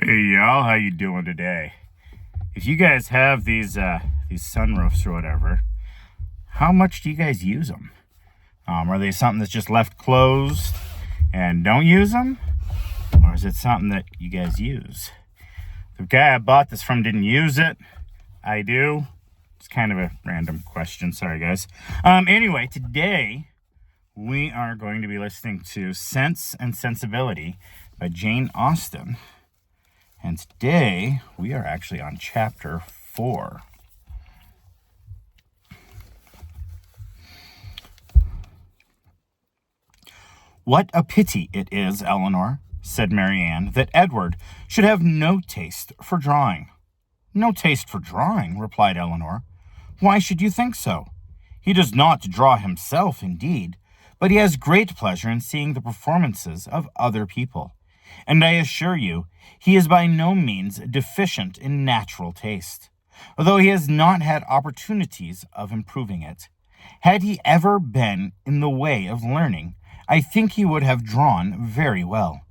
Hey y'all, how you doing today? If you guys have these sunroofs or whatever, how much do you guys use them? Are they something that's just left closed and don't use them? Or is it something that you guys use? The guy I bought this from didn't use it. I do. It's kind of a random question. Sorry, guys. Anyway, today we are going to be listening to Sense and Sensibility by Jane Austen. And today we are actually on chapter 4. "What a pity it is, Eleanor," said Marianne, "that Edward should have no taste for drawing." "No taste for drawing?" replied Eleanor. "Why should you think so? He does not draw himself, indeed, but he has great pleasure in seeing the performances of other people. And I assure you, he is by no means deficient in natural taste, although he has not had opportunities of improving it. Had he ever been in the way of learning, I think he would have drawn very well.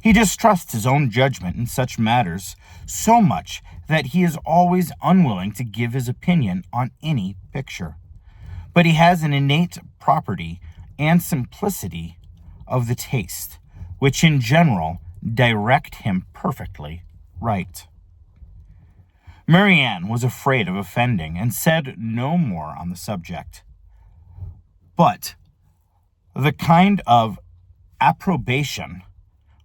He distrusts his own judgment in such matters so much that he is always unwilling to give his opinion on any picture. But he has an innate property and simplicity of the taste, which in general direct him perfectly right." Marianne was afraid of offending and said no more on the subject. But the kind of approbation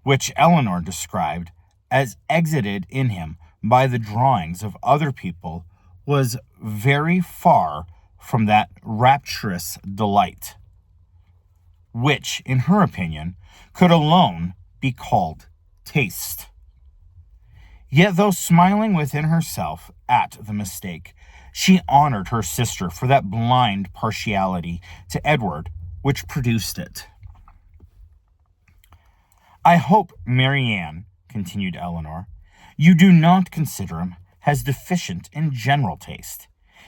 which Eleanor described as excited in him by the drawings of other people was very far from that rapturous delight, which, in her opinion, could alone be called taste. Yet, though smiling within herself at the mistake, she honored her sister for that blind partiality to Edward which produced it. "I hope, Marianne," continued Eleanor, "you do not consider him as deficient in general taste.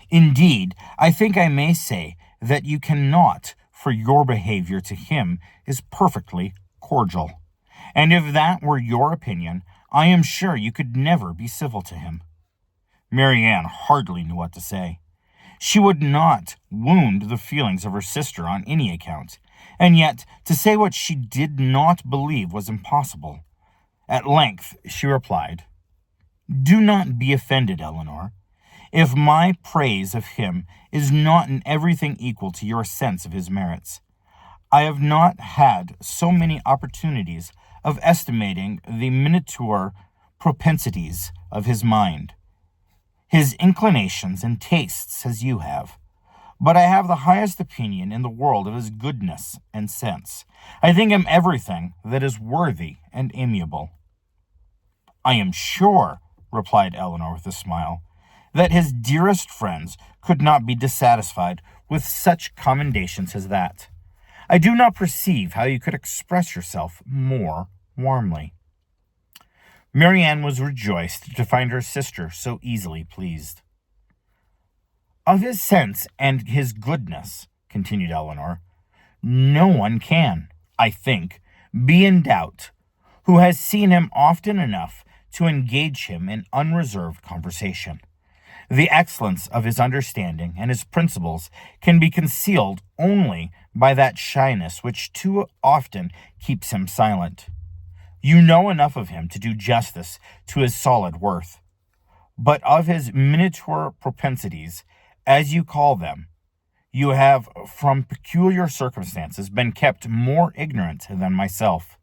Indeed, I think I may say that you cannot, for your behavior to him is perfectly cordial. And if that were your opinion, I am sure you could never be civil to him." Marianne hardly knew what to say. She would not wound the feelings of her sister on any account, and yet to say what she did not believe was impossible. At length she replied, "Do not be offended, Eleanor. If my praise of him is not in everything equal to your sense of his merits, I have not had so many opportunities of estimating the minutiae propensities of his mind, his inclinations and tastes as you have. But I have the highest opinion in the world of his goodness and sense. I think him everything that is worthy and amiable." "I am sure," replied Eleanor with a smile, "that his dearest friends could not be dissatisfied with such commendations as that. I do not perceive how you could express yourself more warmly." Marianne was rejoiced to find her sister so easily pleased. "Of his sense and his goodness," continued Eleanor, "no one can, I think, be in doubt, who has seen him often enough to engage him in unreserved conversation. The excellence of his understanding and his principles can be concealed only by that shyness which too often keeps him silent. You know enough of him to do justice to his solid worth. But of his minutiae propensities, as you call them, you have, from peculiar circumstances, been kept more ignorant than myself.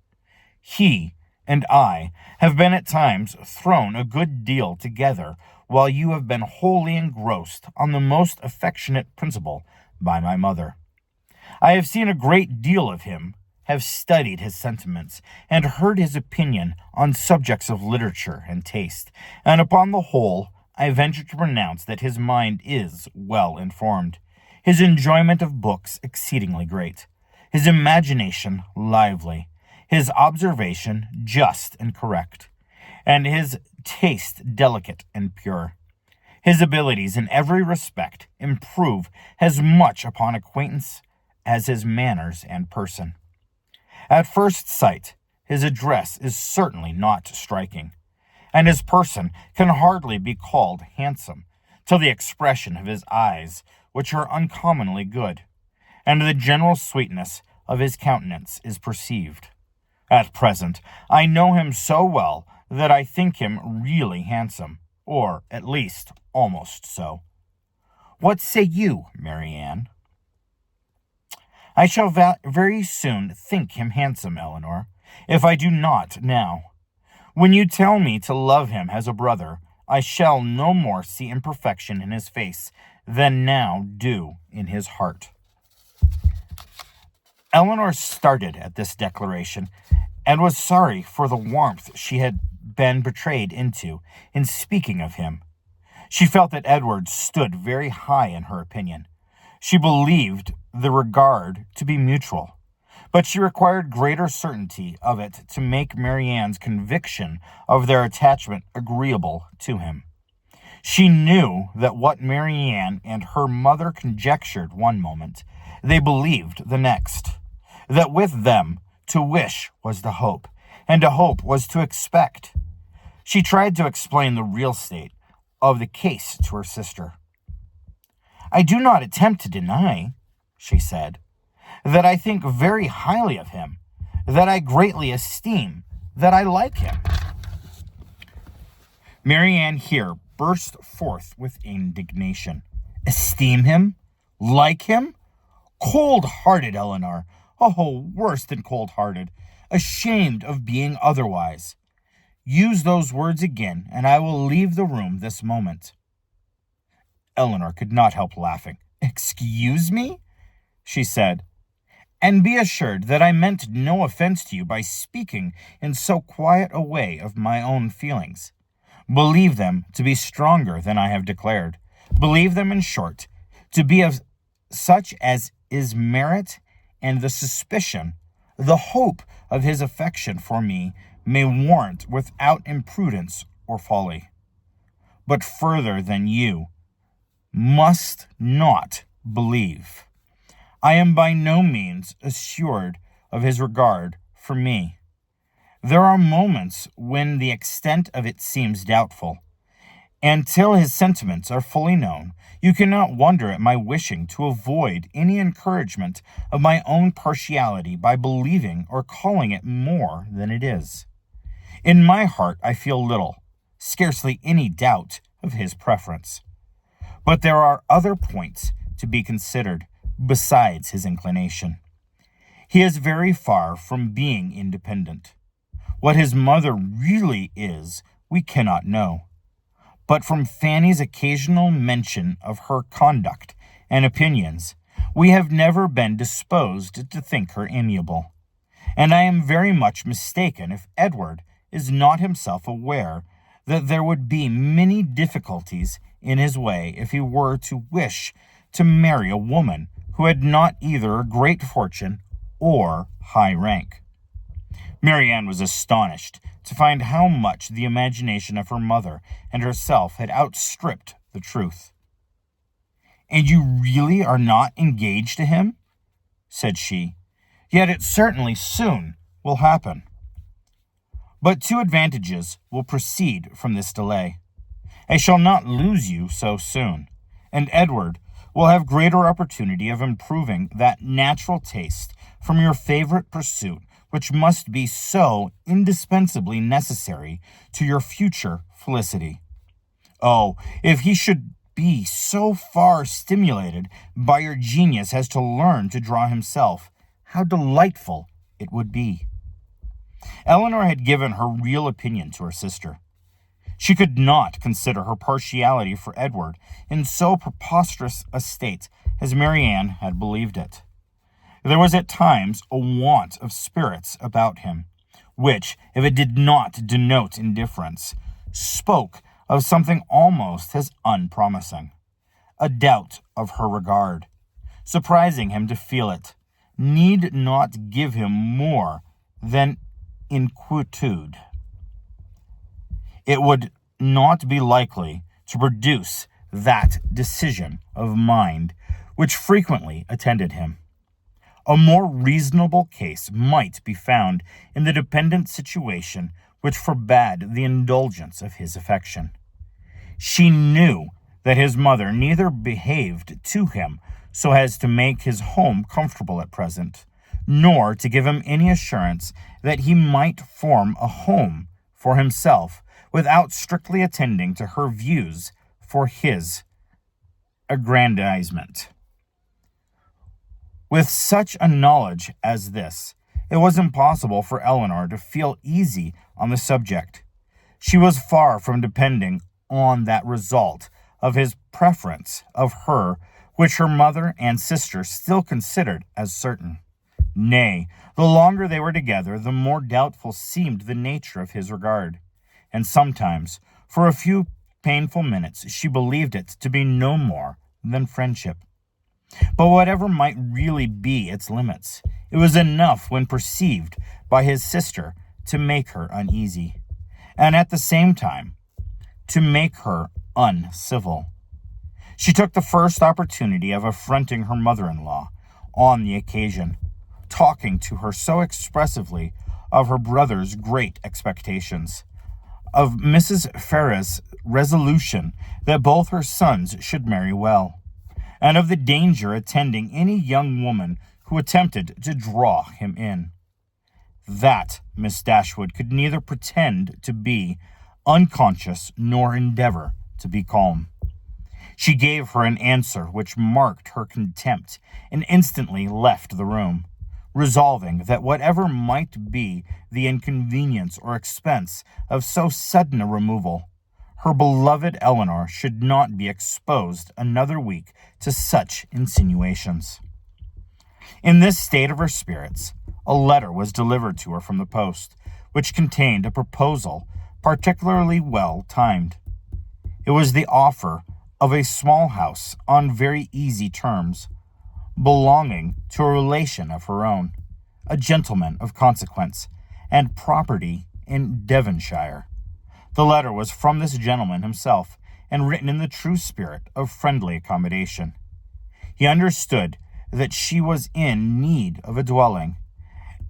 He and I have been at times thrown a good deal together, while you have been wholly engrossed on the most affectionate principle by my mother. I have seen a great deal of him, have studied his sentiments, and heard his opinion on subjects of literature and taste, and upon the whole I venture to pronounce that his mind is well informed, his enjoyment of books exceedingly great, his imagination lively, his observation just and correct, and his taste delicate and pure. His abilities in every respect improve as much upon acquaintance as his manners and person. At first sight, his address is certainly not striking, and his person can hardly be called handsome, till the expression of his eyes, which are uncommonly good, and the general sweetness of his countenance is perceived. At present, I know him so well that I think him really handsome, or at least almost so. What say you, Marianne? I shall very soon think him handsome, Eleanor, if I do not now. When you tell me to love him as a brother, I shall no more see imperfection in his face than now do in his heart. Eleanor started at this declaration, and was sorry for the warmth she had been betrayed into in speaking of him. She felt that Edward stood very high in her opinion. She believed the regard to be mutual, but she required greater certainty of it to make Marianne's conviction of their attachment agreeable to him. She knew that what Marianne and her mother conjectured one moment, they believed the next, that with them to wish was to hope, and to hope was to expect. She tried to explain the real state of the case to her sister. I do not attempt to deny, she said, that I think very highly of him, that I greatly esteem, that I like him. Marianne here burst forth with indignation. Esteem him? Like him? Cold-hearted, Eleanor. Oh, worse than cold-hearted. Ashamed of being otherwise. Use those words again, and I will leave the room this moment. Eleanor could not help laughing. Excuse me? She said. And be assured that I meant no offense to you by speaking in so quiet a way of my own feelings. Believe them to be stronger than I have declared. Believe them, in short, to be of such as is merit, and the suspicion, the hope of his affection for me may warrant without imprudence or folly. But further than you must not believe. I am by no means assured of his regard for me. There are moments when the extent of it seems doubtful, and till his sentiments are fully known, you cannot wonder at my wishing to avoid any encouragement of my own partiality by believing or calling it more than it is. In my heart I feel little, scarcely any doubt of his preference. But there are other points to be considered besides his inclination. He is very far from being independent. What his mother really is, we cannot know. But from Fanny's occasional mention of her conduct and opinions, we have never been disposed to think her amiable. And I am very much mistaken if Edward is not himself aware that there would be many difficulties in his way if he were to wish to marry a woman who had not either a great fortune or high rank. Marianne was astonished to find how much the imagination of her mother and herself had outstripped the truth. And you really are not engaged to him? Said she. Yet it certainly soon will happen. But two advantages will proceed from this delay. I shall not lose you so soon, and Edward will have greater opportunity of improving that natural taste from your favorite pursuit, which must be so indispensably necessary to your future felicity. Oh, if he should be so far stimulated by your genius as to learn to draw himself, how delightful it would be. Eleanor had given her real opinion to her sister. She could not consider her partiality for Edward in so preposterous a state as Marianne had believed it. There was at times a want of spirits about him, which, if it did not denote indifference, spoke of something almost as unpromising. A doubt of her regard, surprising him to feel it, need not give him more than inquietude. It would not be likely to produce that decision of mind which frequently attended him. A more reasonable case might be found in the dependent situation which forbade the indulgence of his affection. She knew that his mother neither behaved to him so as to make his home comfortable at present, nor to give him any assurance that he might form a home for himself without strictly attending to her views for his aggrandizement. With such a knowledge as this, it was impossible for Eleanor to feel easy on the subject. She was far from depending on that result of his preference of her which her mother and sister still considered as certain. Nay, the longer they were together, the more doubtful seemed the nature of his regard, and sometimes, for a few painful minutes, she believed it to be no more than friendship. But whatever might really be its limits, it was enough when perceived by his sister to make her uneasy, and at the same time to make her uncivil. She took the first opportunity of affronting her mother-in-law on the occasion, talking to her so expressively of her brother's great expectations, of Mrs. Ferrers' resolution that both her sons should marry well, and of the danger attending any young woman who attempted to draw him in, that Miss Dashwood could neither pretend to be unconscious nor endeavor to be calm. She gave her an answer which marked her contempt and instantly left the room, resolving that whatever might be the inconvenience or expense of so sudden a removal, her beloved Eleanor should not be exposed another week to such insinuations. In this state of her spirits, a letter was delivered to her from the post, which contained a proposal particularly well timed. It was the offer of a small house on very easy terms, belonging to a relation of her own, a gentleman of consequence, and property in Devonshire. The letter was from this gentleman himself, and written in the true spirit of friendly accommodation. He understood that she was in need of a dwelling,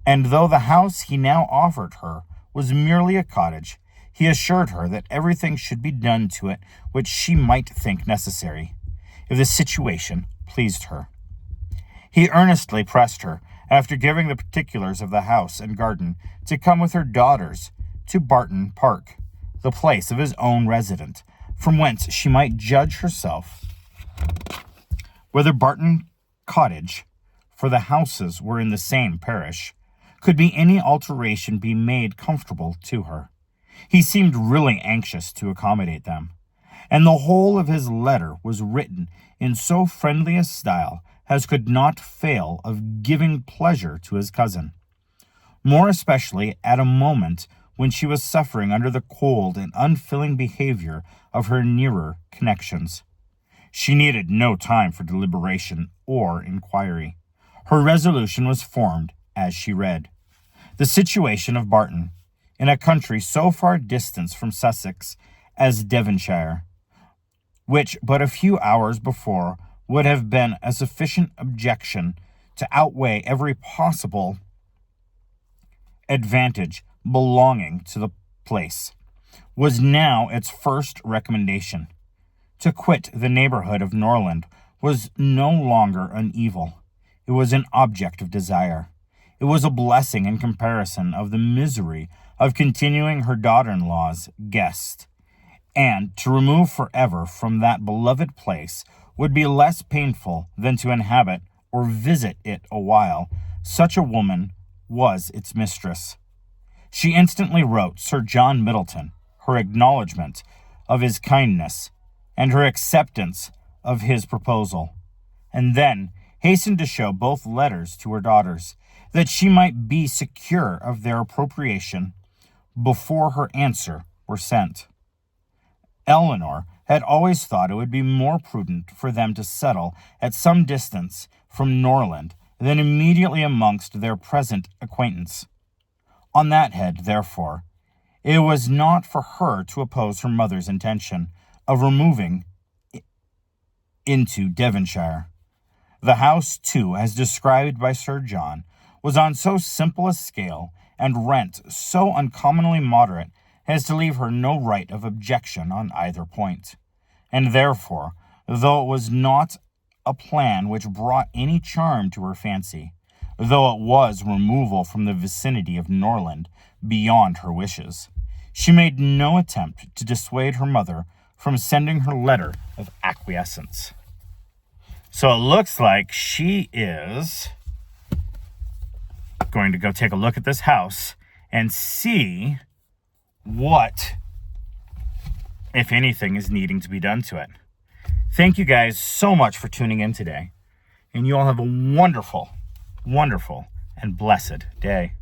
and though the house he now offered her was merely a cottage, he assured her that everything should be done to it which she might think necessary, if the situation pleased her. He earnestly pressed her, after giving the particulars of the house and garden, to come with her daughters to Barton Park, the place of his own residence, from whence she might judge herself whether Barton Cottage, for the houses were in the same parish, could be any alteration be made comfortable to her. He seemed really anxious to accommodate them, and the whole of his letter was written in so friendly a style as could not fail of giving pleasure to his cousin, more especially at a moment when she was suffering under the cold and unfeeling behavior of her nearer connections. She needed no time for deliberation or inquiry. Her resolution was formed as she read. The situation of Barton, in a country so far distant from Sussex as Devonshire, which but a few hours before would have been a sufficient objection to outweigh every possible advantage belonging to the place, was now its first recommendation. To quit the neighborhood of Norland was no longer an evil. It was an object of desire. It was a blessing in comparison of the misery of continuing her daughter-in-law's guest, and to remove forever from that beloved place would be less painful than to inhabit or visit it a while. Such a woman was its mistress. She instantly wrote Sir John Middleton her acknowledgment of his kindness and her acceptance of his proposal, and then hastened to show both letters to her daughters, that she might be secure of their appropriation before her answer were sent. Eleanor had always thought it would be more prudent for them to settle at some distance from Norland than immediately amongst their present acquaintance. On that head, therefore, it was not for her to oppose her mother's intention of removing into Devonshire. The house, too, as described by Sir John, was on so simple a scale and rent so uncommonly moderate as to leave her no right of objection on either point. And therefore, though it was not a plan which brought any charm to her fancy, though it was removal from the vicinity of Norland beyond her wishes, she made no attempt to dissuade her mother from sending her letter of acquiescence. So it looks like she is going to go take a look at this house and see what, if anything, is needing to be done to it. Thank you guys so much for tuning in today, and you all have a wonderful, wonderful, and blessed day.